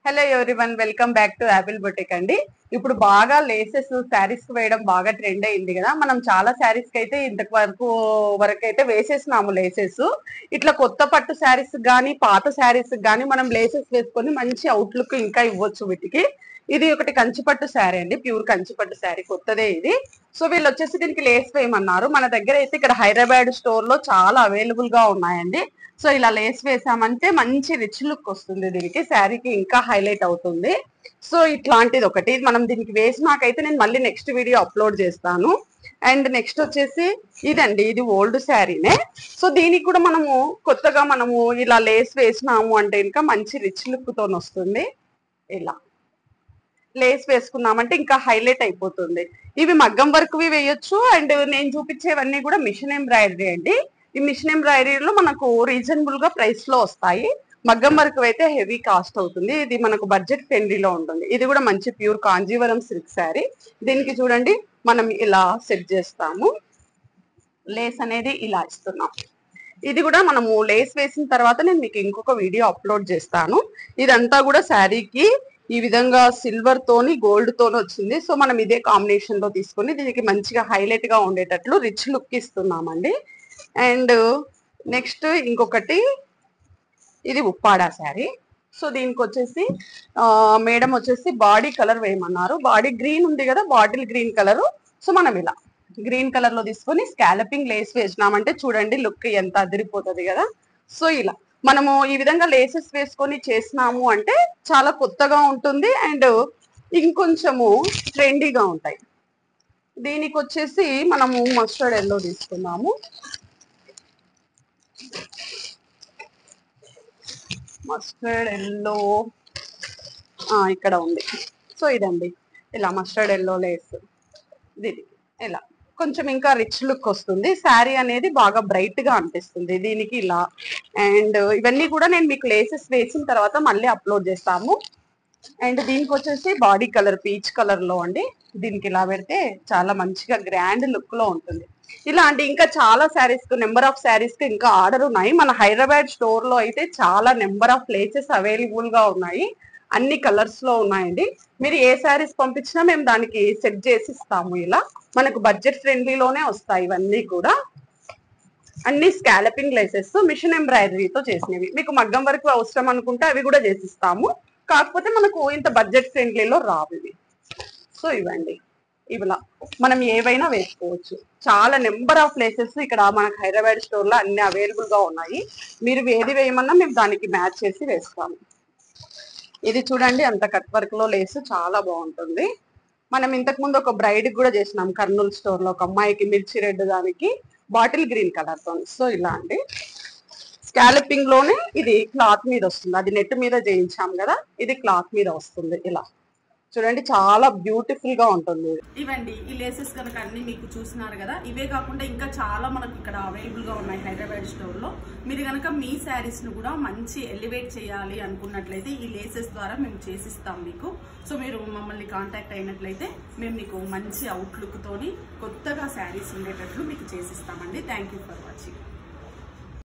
Hello everyone, welcome back to Apple boutique అండి. ఇప్పుడు బాగా లేసెస్ శారీస్ వేయడం బాగా ట్రెండ్ అయింది కదా. మనం చాలా శారీస్ కి అయితే ఇంతకు వరకు అయితే వేసేసినాము లేసెస్. ఇట్లా కొత్త పట్టు శారీస్ గానీ పాత శారీస్ గానీ మనం లేసెస్ వేసుకొని మంచి అవుట్లుక్ ఇంకా ఇవ్వచ్చు వీటికి. ఇది ఒకటి కంచిపట్టు శారీ అండి, ప్యూర్ కంచిపట్టు శారీ, కొత్తదే ఇది. సో వీళ్ళు వచ్చేసి దీనికి లేస్ వేయమన్నారు. మన దగ్గర అయితే ఇక్కడ హైదరాబాద్ స్టోర్ లో చాలా అవైలబుల్ గా ఉన్నాయండి. సో ఇలా లేస్ వేసామంటే మంచి రిచ్ లుక్ వస్తుంది, దీనికి శారీకి ఇంకా హైలైట్ అవుతుంది. సో ఇట్లాంటిది ఒకటి మనం దీనికి వేసినాకైతే నేను మళ్ళీ నెక్స్ట్ వీడియో అప్లోడ్ చేస్తాను. అండ్ నెక్స్ట్ వచ్చేసి ఇదండి, ఇది ఓల్డ్ శారీనే. సో దీనికి కూడా మనము కొత్తగా మనము ఇలా లేస్ వేసినాము అంటే ఇంకా మంచి రిచ్ లుక్ తో వస్తుంది. ఇలా లేస్ వేసుకున్నామంటే ఇంకా హైలైట్ అయిపోతుంది. ఇవి మగ్గం వర్క్ వేయొచ్చు. అండ్ నేను చూపించేవన్నీ కూడా మిషన్ ఎంబ్రాయిడరీ అండి. ఈ మిషన్ ఎంబ్రాయిడరీలో మనకు రీజనబుల్ గా ప్రైస్ లో వస్తాయి. మగ్గం వర్క్ అయితే హెవీ కాస్ట్ అవుతుంది. ఇది మనకు బడ్జెట్ ఫ్రెండ్లీలో ఉంటుంది. ఇది కూడా మంచి ప్యూర్ కాంజీవరం సిల్క్ శారీ. దీనికి చూడండి మనం ఇలా సెట్ చేస్తాము, లేస్ అనేది ఇలా ఇస్తున్నాం. ఇది కూడా మనము లేస్ వేసిన తర్వాత నేను మీకు ఇంకొక వీడియో అప్లోడ్ చేస్తాను. ఇదంతా కూడా శారీకి ఈ విధంగా సిల్వర్ తోని గోల్డ్ తోని వచ్చింది. సో మనం ఇదే కాంబినేషన్ లో తీసుకొని దీనికి మంచిగా హైలైట్ గా ఉండేటట్లు రిచ్ లుక్ ఇస్తున్నామండి. అండ్ నెక్స్ట్ ఇంకొకటి, ఇది ఉప్పాడా శారీ. సో దీనికి వచ్చేసి మేడం వచ్చేసి బాడీ కలర్ వేయమన్నారు. బాడీ గ్రీన్ ఉంది కదా, బాటిల్ గ్రీన్ కలర్. సో మనం ఇలా గ్రీన్ కలర్ లో తీసుకొని స్కాలపింగ్ లేస్ వేసినామంటే చూడండి లుక్ ఎంత అదిరిపోతుంది కదా. సో ఇలా మనము ఈ విధంగా లేసెస్ వేసుకొని చేసినాము అంటే చాలా కొత్తగా ఉంటుంది అండ్ ఇంకొంచెము ట్రెండీగా ఉంటాయి. దీనికి వచ్చేసి మనము మస్టర్డ్ ఎల్లో తీసుకున్నాము. మస్టర్డ్ ఎల్లో ఇక్కడ ఉంది. సో ఇదండి, ఇలా మస్టర్డ్ ఎల్లో లేస్, దీనికి ఇలా కొంచెం ఇంకా రిచ్ లుక్ వస్తుంది. శారీ అనేది బాగా బ్రైట్ గా అనిపిస్తుంది దీనికి ఇలా. అండ్ ఇవన్నీ కూడా నేను మీకు లేసెస్ వేసిన తర్వాత మళ్ళీ అప్లోడ్ చేస్తాము. అండ్ దీనికి వచ్చేసి బాడీ కలర్ పీచ్ కలర్ లో అండి. దీనికి ఇలా పెడితే చాలా మంచిగా గ్రాండ్ లుక్ లో ఉంటుంది. ఇలాంటి ఇంకా చాలా శారీస్ కు, నెంబర్ ఆఫ్ శారీస్ కు ఇంకా ఆర్డర్ ఉన్నాయి. మన హైదరాబాద్ స్టోర్ లో అయితే చాలా నెంబర్ ఆఫ్ ప్లేసెస్ అవైలబుల్ గా ఉన్నాయి. అన్ని కలర్స్ లో ఉన్నాయండి. మీరు ఏ శారీస్ పంపించినా మేము దానికి సెట్ చేసి ఇస్తాము. ఇలా మనకు బడ్జెట్ ఫ్రెండ్లీలోనే వస్తాయి ఇవన్నీ కూడా. అన్ని స్కాలపింగ్ లేసెస్ మిషన్ ఎంబ్రాయిడరీతో చేసినవి. మీకు మగ్గం వరకు అవసరం అనుకుంటే అవి కూడా చేసిస్తాము. కాకపోతే మనకు ఇంత బడ్జెట్ ఫ్రెండ్లీలో రావు ఇవి. సో ఇవ్వండి, ఇవిలా మనం ఏవైనా వేసుకోవచ్చు. చాలా నెంబర్ ఆఫ్ ప్లేసెస్ ఇక్కడ మనకు హైదరాబాద్ స్టోర్ లో అన్ని అవైలబుల్ గా ఉన్నాయి. మీరు ఏది వేయమన్నా మేము దానికి మ్యాచ్ చేసి వేస్తాము. ఇది చూడండి అంత కట్ వర్క్ లో లేసు చాలా బాగుంటుంది. మనం ఇంతకు ముందు ఒక బ్రైడ్ కూడా చేసినాం కర్నూలు స్టోర్ లో, ఒక అమ్మాయికి మిర్చి రెడ్, దానికి బాటిల్ గ్రీన్ కలర్ తో. సో ఇలా అండి, స్కాలపింగ్ లోనే ఇది క్లాత్ మీద వస్తుంది. అది నెట్ మీద చేయించాం కదా, ఇది క్లాత్ మీద వస్తుంది. ఇలా చూడండి చాలా బ్యూటిఫుల్ గా ఉంటుంది. ఇవండి ఈ లేసెస్ కనుక అన్ని మీకు చూసినారు కదా. ఇవే కాకుండా ఇంకా చాలా మనకు ఇక్కడ అవైలబుల్ గా ఉన్నాయి హైదరాబాద్ స్టోర్ లో. మీరు కనుక మీ శారీస్ ను కూడా మంచి ఎలివేట్ చేయాలి అనుకున్నట్లయితే ఈ లేసెస్ ద్వారా మేము చేసిస్తాం మీకు. సో మీరు మమ్మల్ని కాంటాక్ట్ అయినట్లయితే మేము మీకు మంచి అవుట్లుక్ తోని కొత్తగా శారీస్ ఉండేటట్లు మీకు చేసిస్తామండి. Thank you for watching.